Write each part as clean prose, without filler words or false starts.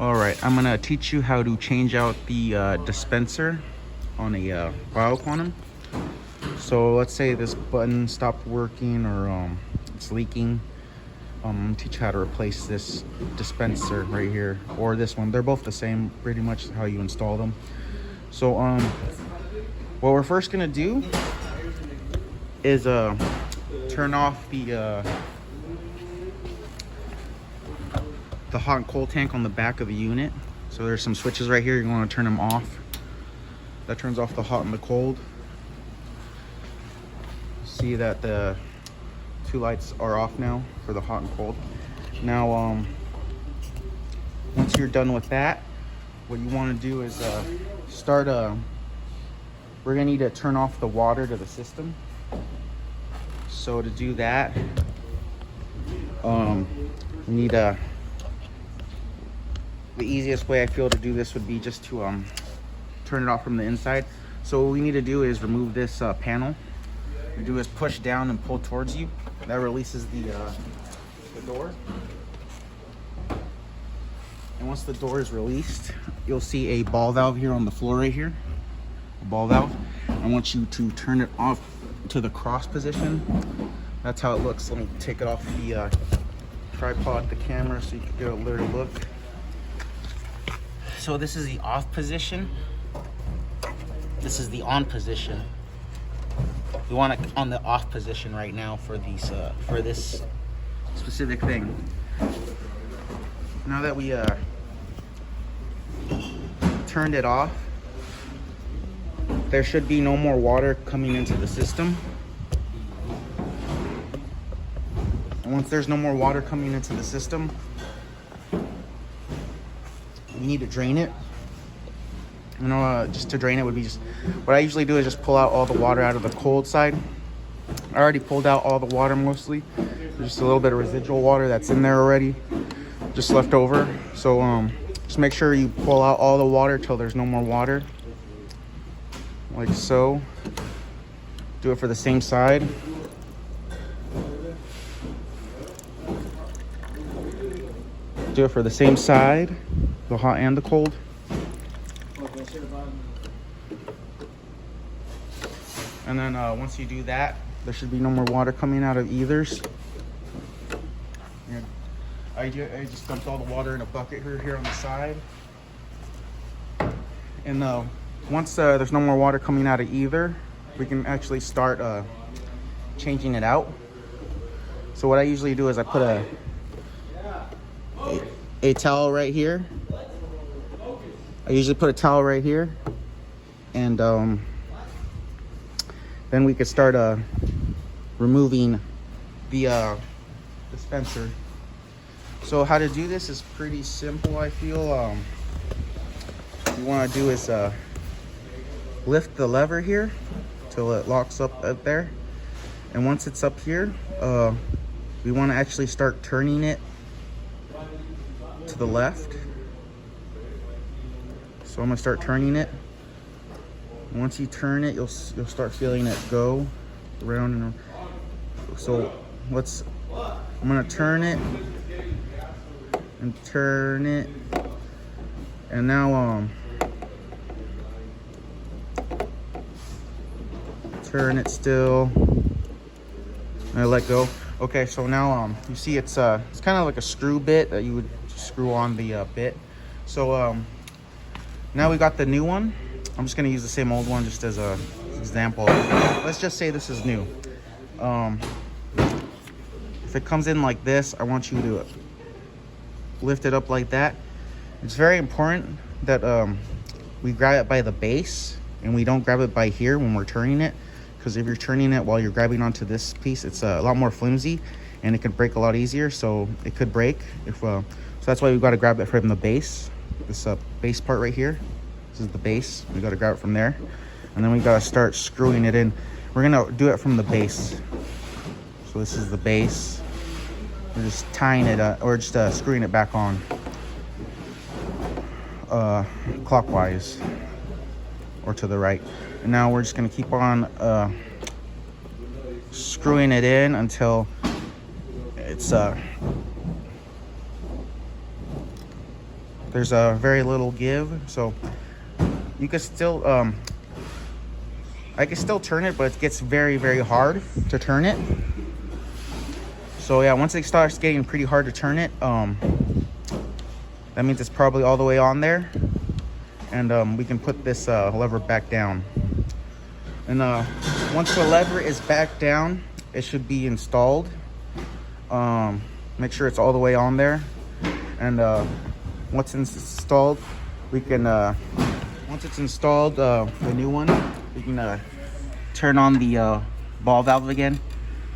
All right, I'm gonna teach you how to change out the dispenser on a bioquantum. So let's say this button stopped working or it's leaking. I'm gonna teach you how to replace this dispenser right here or this one. They're both the same, pretty much how you install them. So what we're first gonna do is turn off the hot and cold tank on the back of the unit. So there's some switches right here. You want to turn them off. That turns off the hot and the cold. See that the two lights are off now for the hot and cold. Now once you're done with that, what you want to do is start we're gonna need to turn off the water to the system. So to do that, we need the easiest way I feel to do this would be just to turn it off from the inside. So what we need to do is remove this panel. What you do is push down and pull towards you. That releases the door. And once the door is released, you'll see a ball valve here on the floor right here. A ball valve. I want you to turn it off to the cross position. That's how it looks. Let me take it off the tripod, the camera, so you can get a better look. So this is the off position. This is the on position. We want it on the off position right now for these for this specific thing. Now that we turned it off, there should be no more water coming into the system. And once there's no more water coming into the system, you need to drain it. You know, just to drain it would be just, what I usually do is just pull out all the water out of the cold side. I already pulled out all the water mostly. There's just a little bit of residual water that's in there already, just left over. So just make sure you pull out all the water till there's no more water, like so. Do it for the same side. Do it for the same side, the hot and the cold. And then once you do that, there should be no more water coming out of either's. And I just dumped all the water in a bucket here on the side. And once there's no more water coming out of either, we can actually start changing it out. So what I usually do is I put a towel right here. I usually put a towel right here, and then we could start removing the dispenser. So how to do this is pretty simple, I feel. What you want to do is lift the lever here till it locks up there, and once it's up here, we want to actually start turning it to the left. So I'm gonna start turning it. Once you turn it, you'll start feeling it go around and around. So I'm gonna turn it and turn it, and now turn it still. And I let go. Okay, so now you see it's kind of like a screw bit that you would screw on the bit. So now we got the new one. I'm just gonna use the same old one just as a example. Let's just say this is new. If it comes in like this, I want you to lift it up like that. It's very important that we grab it by the base and we don't grab it by here when we're turning it, because if you're turning it while you're grabbing onto this piece, it's a lot more flimsy and it could break a lot easier. So it could break if so that's why we've got to grab it from the base. This base part right here, this is the base. We got to grab it from there, and then we got to start screwing it in. We're gonna do it from the base. So this is the base. We're just tying it or just screwing it back on clockwise or to the right. And now we're just gonna keep on screwing it in until it's There's a very little give, so you can still I can still turn it, but it gets very, very hard to turn it. So yeah, once it starts getting pretty hard to turn it, that means it's probably all the way on there, and we can put this lever back down. And once the lever is back down, it should be installed. Make sure it's all the way on there, and once it's installed, we can once it's installed, the new one, we can turn on the ball valve again,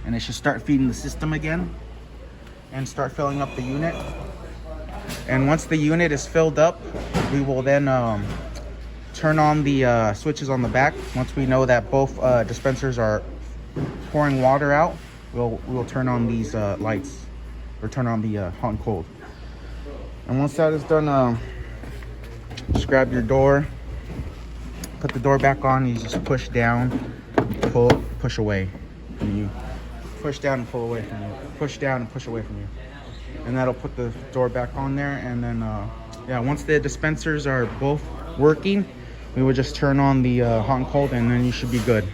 and it should start feeding the system again and start filling up the unit. And once the unit is filled up, we will then turn on the switches on the back. Once we know that both dispensers are pouring water out, we'll turn on these lights, or turn on the hot and cold. And once that is done, just grab your door, put the door back on. You just push down, pull, push away from you. Push down and pull away from you. Push down and push away from you. And that'll put the door back on there. And then, yeah, once the dispensers are both working, we would just turn on the hot and cold, and then you should be good.